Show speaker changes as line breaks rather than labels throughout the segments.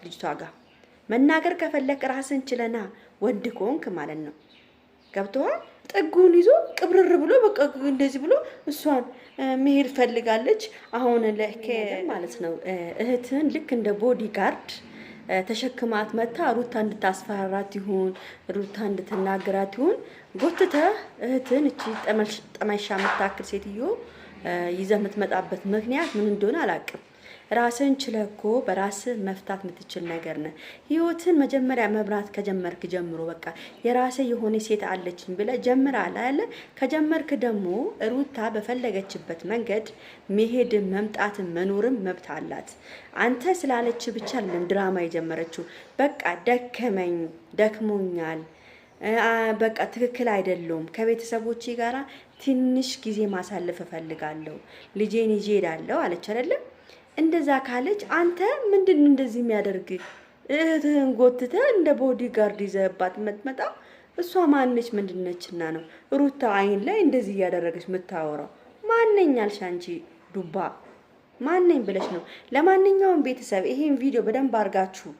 ልጅቷ ጋር መናገር ከፈለክ ራስን ችለና ወንድ ኮንክ ማለት ነው። ገብቶሃል? ጥጉን ይዞ ቅብርር ብሎ በቃ እንደዚህ ብሎ እሷን መሄድ ፈልጋለች። አሁን ለከ ማለት ነው እህትን ልክ እንደ ቦዲ ጋርድ ተሸክማት መታ ሩታ እንድታስፈራራት ይሁን ሩታ እንድትናገራት ይሁን ጎትተህ እህትን እቺ ጠመሻ የምታክል ሴትዮ ይዘህ የምትመጣበት ምክንያት ምን እንደሆነ አላውቅም። ራስን ችለኮ በራስህ መፍታት የምትችል ነገር ነው። ህይወትን መጀመሪያ መብራት ከጀመርክ ጀምሮ በቃ የራሴ የሆነ ሴት አለችኝ ብለህ ጀምራል አይደል? ከጀመርክ ደግሞ ሩታ በፈለገችበት መንገድ መሄድ መምጣት መኖርም መብት አላት። አንተ ስላለች ብቻ አይደለም ድራማ የጀመረችው። በቃ ደከመኝ፣ ደክሞኛል፣ በቃ ትክክል አይደለም፣ ከቤተሰቦቼ ጋራ ትንሽ ጊዜ ማሳለፍ እፈልጋለሁ፣ ልጄን ይዤ እሄዳለሁ አለች አይደለም? እንደዛ ካለች አንተ ምንድን እንደዚህ የሚያደርግ እህትህን ጎትተህ እንደ ቦዲ ጋርድ ይዘህባት የምትመጣው እሷ ማነች ምንድነችና ነው ሩታ አይን ላይ እንደዚህ እያደረገች የምታወራው? ማነኝ አልሽ አንቺ ዱባ? ማነኝ ብለሽ ነው? ለማንኛውም ቤተሰብ ይሄን ቪዲዮ በደንብ አድርጋችሁ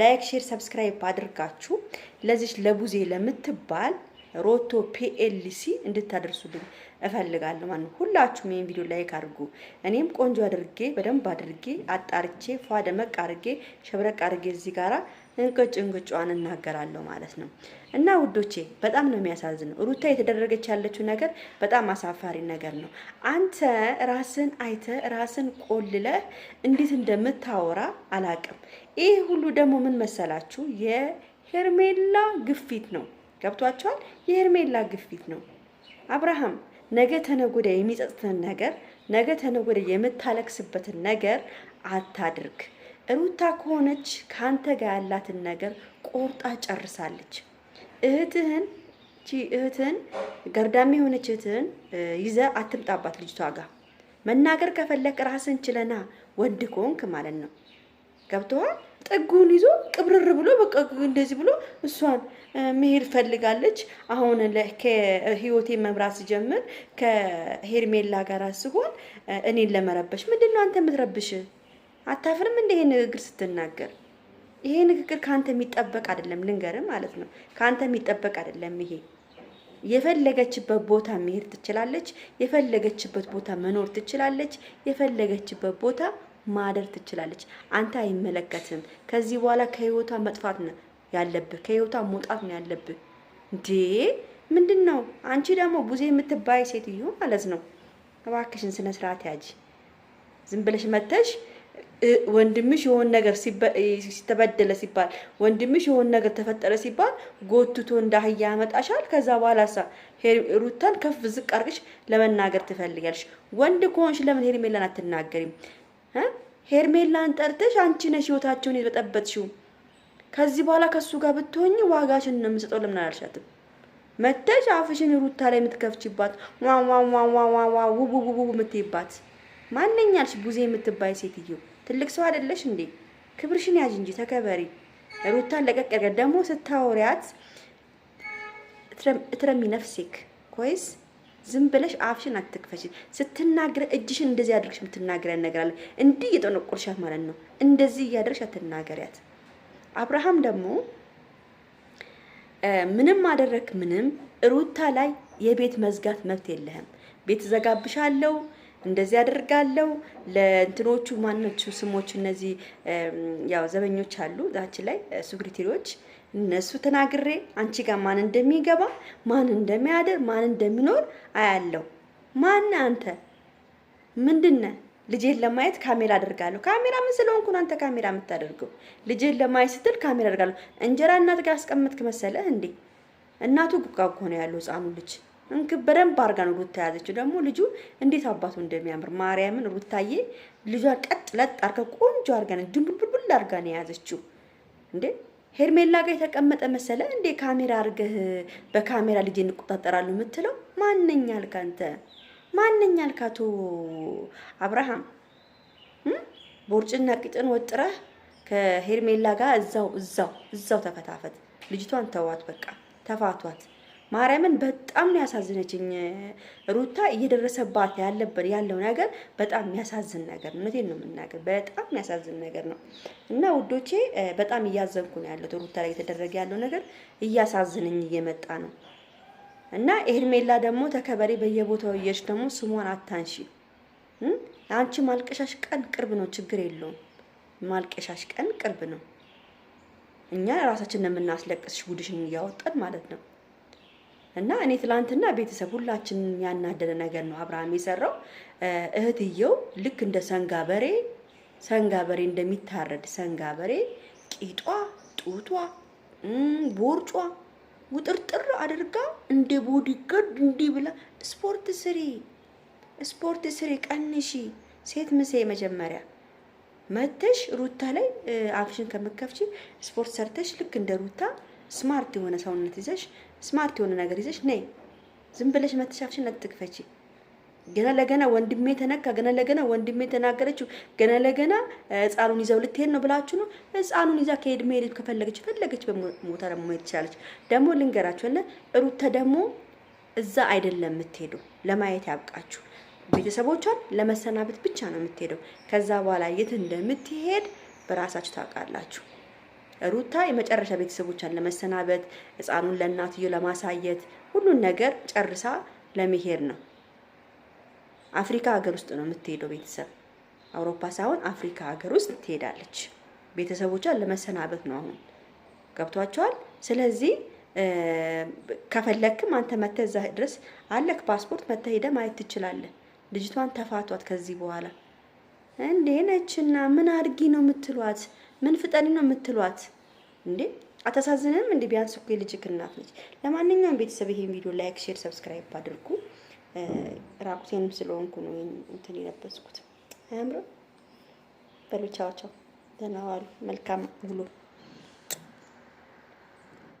ላይክ፣ ሼር፣ ሰብስክራይብ አድርጋችሁ ለዚች ለቡዜ ለምትባል ሮቶ ፒኤልሲ እንድታደርሱልኝ እፈልጋለሁ ማለት ነው። ሁላችሁም ይሄን ቪዲዮ ላይክ አድርጉ። እኔም ቆንጆ አድርጌ በደንብ አድርጌ አጣርቼ ፏ ደመቅ አድርጌ ሸብረቅ አድርጌ እዚህ ጋራ እንቅጭዋን እናገራለሁ ማለት ነው። እና ውዶቼ በጣም ነው የሚያሳዝነው። ሩታ የተደረገች ያለችው ነገር በጣም አሳፋሪ ነገር ነው። አንተ ራስን አይተ ራስን ቆልለህ እንዴት እንደምታወራ አላቅም። ይህ ሁሉ ደግሞ ምን መሰላችሁ? የሄርሜላ ግፊት ነው። ገብቷቸዋል? የሄርሜላ ግፊት ነው። አብርሃም ነገ ተነጎደ የሚጸጽትን ነገር ነገ ተነጎደ የምታለቅስበትን ነገር አታድርግ። ሩታ ከሆነች ካንተ ጋር ያላትን ነገር ቆርጣ ጨርሳለች። እህትህን ገርዳሚ የሆነች እህትህን ይዘ አትምጣባት ልጅቷ ጋር። መናገር ከፈለክ ራስን ችለና ወንድ ኮንክ ማለት ነው። ገብቶሃል? ጥጉን ይዞ ቅብርር ብሎ በቃ እንደዚህ ብሎ እሷን መሄድ ፈልጋለች። አሁን ከህይወቴ መብራት ሲጀምር ከሄርሜላ ጋር ሲሆን እኔን ለመረበሽ ምንድነው አንተ የምትረብሽ? አታፍርም እንደ ይሄ ንግግር ስትናገር? ይሄ ንግግር ካንተ የሚጠበቅ አይደለም፣ ልንገርህ ማለት ነው። ካንተ የሚጠበቅ አይደለም ይሄ። የፈለገችበት ቦታ መሄድ ትችላለች፣ የፈለገችበት ቦታ መኖር ትችላለች፣ የፈለገችበት ቦታ ማደር ትችላለች። አንተ አይመለከትም። ከዚህ በኋላ ከህይወቷ መጥፋት ነው ያለብህ፣ ከህይወቷ መውጣት ነው ያለብህ። እንዴ ምንድነው? አንቺ ደግሞ ቡዜ የምትባይ ሴትዮ ማለት ነው። እባክሽን ስነ ስርዓት ያጂ። ዝም ብለሽ መተሽ ወንድምሽ የሆነ ነገር ሲተበደለ ሲባል ወንድምሽ የሆነ ነገር ተፈጠረ ሲባል ጎትቶ እንዳህያ ያመጣሻል። ከዛ በኋላሳ ሩታን ከፍ ዝቅ አድርገሽ ለመናገር ትፈልጋለሽ። ወንድ ከሆንሽ ለምን ሄርሜላን አትናገሪም? ሄርሜላን ጠርተሽ አንቺ ነሽ ህይወታቸውን የበጠበጥሽው። ከዚህ በኋላ ከሱ ጋር ብትሆኚ ዋጋሽን ነው የምሰጠው። ለምን አላልሻትም? መተሽ አፍሽን ሩታ ላይ የምትከፍቺባት ዋዋዋዋዋ ውቡቡቡ የምትይባት ማንኛልሽ? ቡዜ የምትባይ ሴትዮ ትልቅ ሰው አይደለሽ እንዴ? ክብርሽን ያዥ እንጂ ተከበሪ። ሩታን ለቀቅ ያርገ። ደግሞ ስታወሪያት እትረሚ ነፍሴክ ኮይስ ዝም ብለሽ አፍሽን አትክፈሽ። ስትናገር እጅሽን እንደዚህ አድርግሽ የምትናገሪያ ነገር አለ። እንዲህ እየጠነቆልሻት ማለት ነው። እንደዚህ እያደረግሽ አትናገሪያት። አብርሃም ደግሞ ምንም አደረክ ምንም ሩታ ላይ የቤት መዝጋት መብት የለህም። ቤት ዘጋብሻለሁ፣ እንደዚህ አደርጋለሁ። ለእንትኖቹ ማንነቹ ስሞች እነዚህ ያው ዘበኞች አሉ ዛች ላይ ሱግሪቲዎች እነሱ ተናግሬ አንቺ ጋር ማን እንደሚገባ ማን እንደሚያደር ማን እንደሚኖር አያለው። ማን አንተ ምንድነህ? ልጄን ለማየት ካሜራ አደርጋለሁ። ካሜራ ምን ስለሆንኩ አንተ ካሜራ የምታደርገው? ልጄን ለማየት ስትል ካሜራ አደርጋለሁ። እንጀራ እናት ጋር አስቀምጥክ መሰለህ እንዴ? እናቱ ጉቃ እኮ ነው ያለው ህፃኑ ልጅ። በደንብ አድርጋ ነው ሩታ ያዘችው። ደግሞ ልጁ እንዴት አባቱ እንደሚያምር ማርያምን። ሩታዬ ልጇ ቀጥ ለጥ አድርጋ ቆንጆ አድርጋ ነው ድንቡልቡል አድርጋ ነው የያዘችው እንዴ። ሄርሜላ ጋር የተቀመጠ መሰለ እንዴ? ካሜራ አድርገህ በካሜራ ልጅ እንቆጣጠራለሁ የምትለው ማንኛል ካንተ? ማንኛል ካቶ አብርሃም ቦርጭና ቂጥን ወጥረህ ከሄርሜላ ጋር እዛው ተፈታፈት። ልጅቷን ተዋት፣ በቃ ተፋቷት። ማርያምን በጣም ነው ያሳዝነችኝ ሩታ። እየደረሰባት ያለው ነገር በጣም የሚያሳዝን ነገር ነው። እውነቴን ነው የምናገር፣ በጣም የሚያሳዝን ነገር ነው። እና ውዶቼ በጣም እያዘንኩ ነው ያለሁት። ሩታ ላይ የተደረገ ያለው ነገር እያሳዝነኝ እየመጣ ነው። እና ሄርሜላ ደግሞ ተከበሪ፣ በየቦታው እየሽ ደግሞ ስሟን አታንሺ። አንቺ ማልቀሻሽ ቀን ቅርብ ነው፣ ችግር የለውም። ማልቀሻሽ ቀን ቅርብ ነው። እኛ ራሳችንን የምናስለቅስሽ ጉድሽን እያወጣን ማለት ነው። እና እኔ ትላንትና ቤተሰብ ሁላችንን ያናደደ ነገር ነው አብርሃም የሰራው። እህትየው ልክ እንደ ሰንጋ በሬ እንደሚታረድ ሰንጋ በሬ ቂጧ፣ ጡቷ፣ ቦርጯ ውጥርጥር አድርጋ እንደ ቦዲጋርድ እንዲህ ብላ ስፖርት ስሪ፣ ቀንሺ፣ ሴት ምሴ መጀመሪያ መተሽ ሩታ ላይ አፍሽን ከምከፍቺ ስፖርት ሰርተሽ ልክ እንደ ሩታ ስማርት የሆነ ሰውነት ይዘሽ ስማርት የሆነ ነገር ይዘሽ ነይ። ዝም ብለሽ መተሽ አፍሽን አትክፈቺ። ገና ለገና ወንድሜ ተነካ፣ ገና ለገና ወንድሜ ተናገረችው፣ ገና ለገና ህፃኑን ይዘው ልትሄድ ነው ብላችሁ ነው። ህፃኑን ይዛ ከሄድ መሄድ ፈለገች በሞታ ደግሞ መሄድ ትችላለች። ደግሞ ልንገራችሁ አለ ሩታ ደግሞ እዛ አይደለም የምትሄዱ፣ ለማየት ያብቃችሁ። ቤተሰቦቿን ለመሰናበት ብቻ ነው የምትሄደው። ከዛ በኋላ የት እንደምትሄድ በራሳችሁ ታውቃላችሁ። ሩታ የመጨረሻ ቤተሰቦቿን ለመሰናበት፣ ህፃኑን ለእናትዮ ለማሳየት ሁሉን ነገር ጨርሳ ለመሄድ ነው። አፍሪካ ሀገር ውስጥ ነው የምትሄደው። ቤተሰብ አውሮፓ ሳይሆን አፍሪካ ሀገር ውስጥ ትሄዳለች። ቤተሰቦቿን ለመሰናበት ነው አሁን። ገብቷቸዋል። ስለዚህ ከፈለክም አንተ መተህ እዛ ድረስ አለክ ፓስፖርት፣ መተህ ሄደህ ማየት ትችላለህ። ልጅቷን ተፋቷት ከዚህ በኋላ እንዴ ነችና ምን አድርጊ ነው የምትሏት? ምን ፍጠኒ ነው የምትሏት እንዴ? አታሳዝንም እንዴ? ቢያንስ እኮ የልጅክ እናት ነች። ለማንኛውም ቤተሰብ ይሄን ቪዲዮ ላይክ፣ ሼር፣ ሰብስክራይብ አድርጉ። ራቁቴንም ስለሆንኩ ነው እንትን የለበስኩት። አያምርም? በሉ ቻው ቻው፣ ደህና ዋሉ። መልካም ውሎ